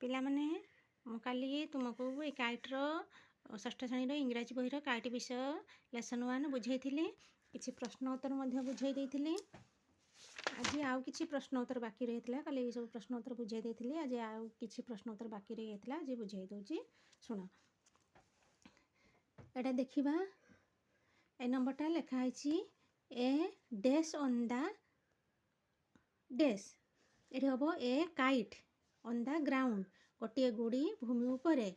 ପିଲାମାନେ ମୁଁ କାଲି ତୁମକୁ ଏ କାଇଟ୍ର ଷଷ୍ଠ ଶ୍ରେଣୀର ଇଂରାଜୀ ବହିର କାଇଟ୍ ବିଷୟ ଲେସନ୍ 1 ବୁଝେଇଥିଲି। କିଛି ପ୍ରଶ୍ନ ଉତ୍ତର ମଧ୍ୟ ବୁଝେଇ ଦେଇଥିଲି। ଆଜି ଆଉ କିଛି ପ୍ରଶ୍ନ ଉତ୍ତର ବାକି ରହିଥିଲା। କାଲି ଏଇ ସବୁ ପ୍ରଶ୍ନ ଉତ୍ତର ବୁଝେଇ ଦେଇଥିଲି। ଆଜି ଆଉ କିଛି ପ୍ରଶ୍ନ ଉତ୍ତର ବାକି ରହିଯାଇଥିଲା। ଆଜି ବୁଝେଇ ଦେଉଛି ଶୁଣ। ଏଇଟା ଦେଖିବା। ଏ ନମ୍ବରଟା ଲେଖା ହେଇଛି a dash on the dash. ଏଠି ହେବ a kite on the ground, ଗୋଟିଏ ଗୁଡ଼ି ଭୂମି ଉପରେ।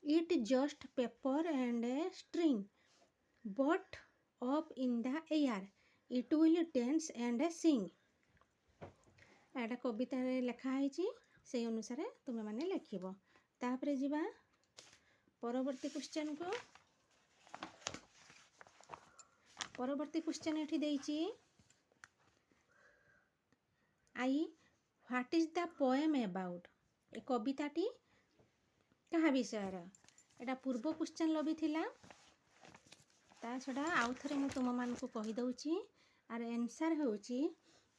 It just paper and a string but up in the air it will dance and sing. ଏଇଟା କବିତାରେ ଲେଖା ହେଇଛି, ସେଇ ଅନୁସାରେ ତୁମେମାନେ ଲେଖିବ। ତାପରେ ଯିବା ପରବର୍ତ୍ତୀ କ୍ୱେଶ୍ଚନକୁ। ପରବର୍ତ୍ତୀ କ୍ୱେଶ୍ଚନ ଏଠି ଦେଇଛି what is the poem about. ଏ କବିତାଟି କାହା ବିଷୟର? ଏଇଟା ପୂର୍ବ କ୍ୱେଶ୍ଚନ ଲବିଥିଲା। ତା ଛଡ଼ା ଆଉ ଥରେ ମୁଁ ତୁମମାନଙ୍କୁ କହିଦେଉଛି। ଆର ଆନ୍ସର୍ ହେଉଛି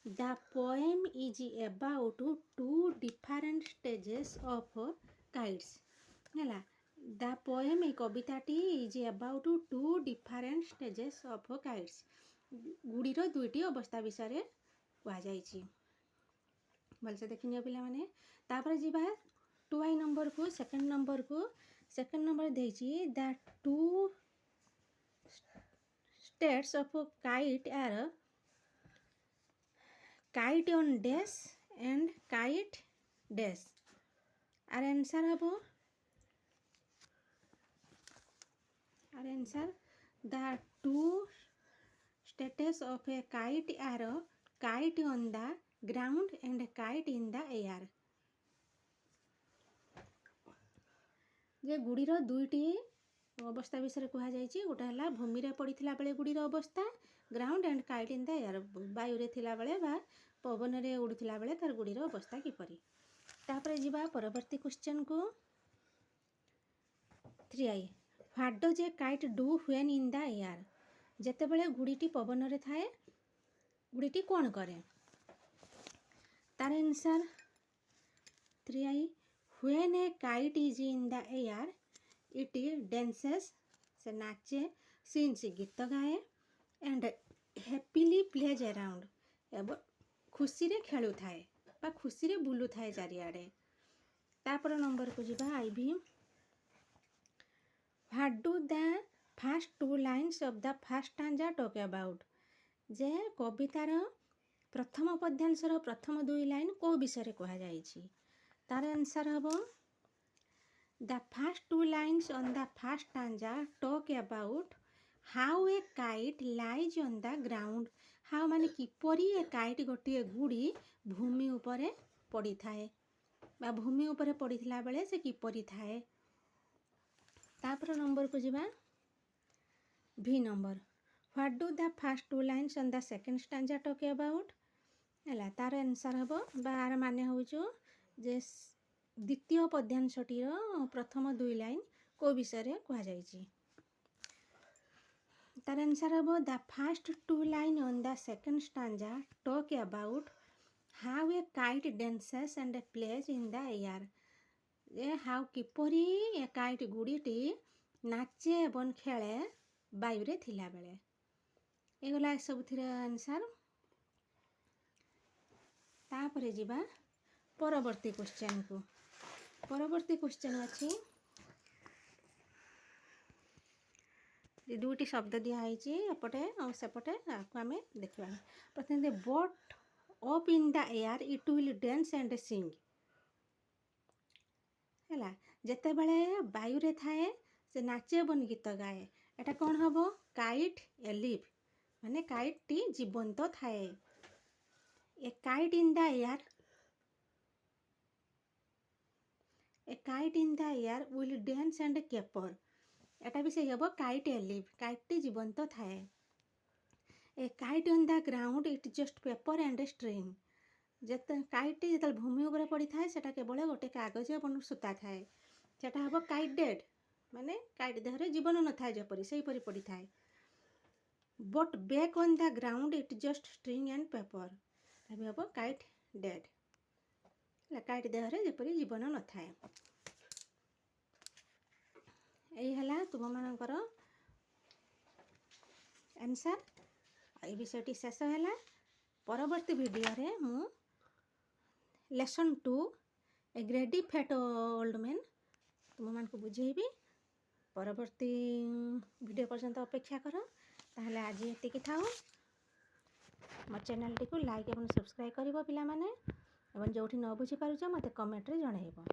the poem is about two different stages of kites. ହେଲା, ଦ ପୋଏମ୍, ଏ କବିତାଟି is about two different stages of kites. ଗୁଡ଼ିର ଦୁଇଟି ଅବସ୍ଥା ବିଷୟରେ କୁହାଯାଇଛି। ଭଲସେ ଦେଖିନିଅ ପିଲାମାନେ। ତାପରେ ଯିବା 2i ନମ୍ବରକୁ, ସେକେଣ୍ଡ ନମ୍ବରକୁ। ସେକେଣ୍ଡ ନମ୍ବର ଦେଇଛି the two states of kite are kite on dash and kite dash. Our answer ହେବ, our answer the two states of a kite are kite on the ground and kite in the air. ଯେ ଗୁଡ଼ିର ଦୁଇଟି ଅବସ୍ଥା ବିଷୟରେ କୁହାଯାଇଛି। ଗୋଟେ ହେଲା ଭୂମିରେ ପଡ଼ିଥିଲା ବେଳେ ଗୁଡ଼ିର ଅବସ୍ଥା, ground and kite in the air, ବାୟୁରେ ଥିଲାବେଳେ ବା ପବନରେ ଉଡ଼ୁଥିଲା ବେଳେ ତାର ଗୁଡ଼ିର ଅବସ୍ଥା କିପରି। ତାପରେ ଯିବା ପରବର୍ତ୍ତୀ କ୍ୱେଶ୍ଚନକୁ। 3i what does a kite do when in the air. ଯେତେବେଳେ ଗୁଡ଼ିଟି ପବନରେ ଥାଏ, ଗୁଡ଼ିଟି କ'ଣ କରେ? ତାର answer 3i when a kite is in the air it dances, ସେ ନାଚେ, ସିନ୍ସ ଗୀତ ଗାଏ, ଆଣ୍ଡ ହ୍ୟାପିଲି ପ୍ଲେଜ୍ ଆରାଉଣ୍ଡ, ଏବଂ ଖୁସିରେ ଖେଳୁଥାଏ ବା ଖୁସିରେ ବୁଲୁଥାଏ ଚାରିଆଡ଼େ। ତାପର ନମ୍ବରକୁ ଯିବା IV. What do the first two lines of the first stanza talk about. ଯେ କବିତାର ପ୍ରଥମ ପଦ୍ୟାଂଶର ପ୍ରଥମ ଦୁଇ ଲାଇନ୍ କେଉଁ ବିଷୟରେ କୁହାଯାଇଛି? ତାର ଆନ୍ସର୍ ହେବ the first two lines on the first stanza talk about how a kite lies on the ground. How ମାନେ କିପରି ଏ କାଇଟ୍, ଗୋଟିଏ ଗୁଡ଼ି ଭୂମି ଉପରେ ପଡ଼ିଥାଏ ବା ଭୂମି ଉପରେ ପଡ଼ିଥିଲା ବେଳେ ସେ କିପରି ଥାଏ। ତାପର ନମ୍ବରକୁ ଯିବା V number. What do the first two lines on the second stanza talk about. ହେଲା, ତାର ଆନ୍ସର୍ ହେବ ବା ଆର ମାନେ ହେଉଛୁ ଯେ ଦ୍ୱିତୀୟ ପଦ୍ୟାଂଶଟିର ପ୍ରଥମ ଦୁଇ ଲାଇନ୍ କେଉଁ ବିଷୟରେ କୁହାଯାଇଛି। ତାର ଆନ୍ସର୍ ହେବ the first two line on the second stanza talk about how a kite dances and plays in the air. ଯେ ହାଉ କିପରି ଏ କାଇଟ୍ ଗୁଡ଼ିଟି ନାଚେ ଏବଂ ଖେଳେ ବାୟୁରେ ଥିଲାବେଳେ। ଏଗଲା ଏସବୁଥିର ଆନ୍ସର୍। ତାପରେ ଯିବା ପରବର୍ତ୍ତୀ କ୍ୱେଶ୍ଚନକୁ। ପରବର୍ତ୍ତୀ କ୍ୱେଶ୍ଚନ ଅଛି, ଦୁଇଟି ଶବ୍ଦ ଦିଆହେଇଛି ଏପଟେ ଆଉ ସେପଟେ, ତାକୁ ଆମେ ଦେଖିବା। ପ୍ରଥମେ but up in the air it will dance and sing. ହେଲା, ଯେତେବେଳେ ବାୟୁରେ ଥାଏ ସେ ନାଚେ ଏବଂ ଗୀତ ଗାଏ। ଏଟା କ'ଣ ହେବ? କାଇଟ୍ ଏଲିଭ୍, ମାନେ କାଇଟ୍ଟି ଜୀବନ୍ତ ଥାଏ। A kite in the air, a kite in the air will dance and caper. ଏଟା ବି ସେଇ ହେବ କାଇଟ୍ ଏଲିଭ୍, କାଇଟ୍ଟି ଜୀବନ୍ତ ଥାଏ। A kite on the ground it just paper and string. କାଇଟ୍ଟି ଯେତେବେଳେ ଭୂମି ଉପରେ ପଡ଼ିଥାଏ ସେଟା କେବଳ ଗୋଟେ କାଗଜ ଏବଂ ସୂତା ଥାଏ। ସେଟା ହେବ କାଇଟ୍ ଡେଡ୍, ମାନେ କାଇଟ୍ ଦେହରେ ଜୀବନ ନଥାଏ ଯେପରି, ସେହିପରି ପଡ଼ିଥାଏ। But back on the ground it just string and paper, ଏବେ ହେବ କାଇଟ୍ ଡେଡ୍। କାଇଟ୍ ଦେହରେ ଯେପରି ଜୀବନ ନଥାଏ। ଏଇ ହେଲା ତୁମମାନଙ୍କର ଆନ୍ସର୍। ଏଇ ବିଷୟଟି ଶେଷ ହେଲା। ପରବର୍ତ୍ତୀ ଭିଡ଼ିଓରେ ମୁଁ ଲେସନ୍ 2 ଏ ଗ୍ରେଡି ଫ୍ୟାଟ୍ ଓଲ୍ଡ ମେନ୍ ତୁମମାନଙ୍କୁ ବୁଝେଇବି। ପରବର୍ତ୍ତୀ ଭିଡ଼ିଓ ପର୍ଯ୍ୟନ୍ତ ଅପେକ୍ଷା କର। ତାହେଲେ ଆଜି ଏତିକି ଥାଉ। ମୋ ଚ୍ୟାନେଲଟିକୁ ଲାଇକ୍ ଏବଂ ସବସ୍କ୍ରାଇବ୍ କରିବ ପିଲାମାନେ, ଏବଂ ଯେଉଁଠି ନ ବୁଝିପାରୁଛ ମୋତେ କମେଣ୍ଟରେ ଜଣାଇବ।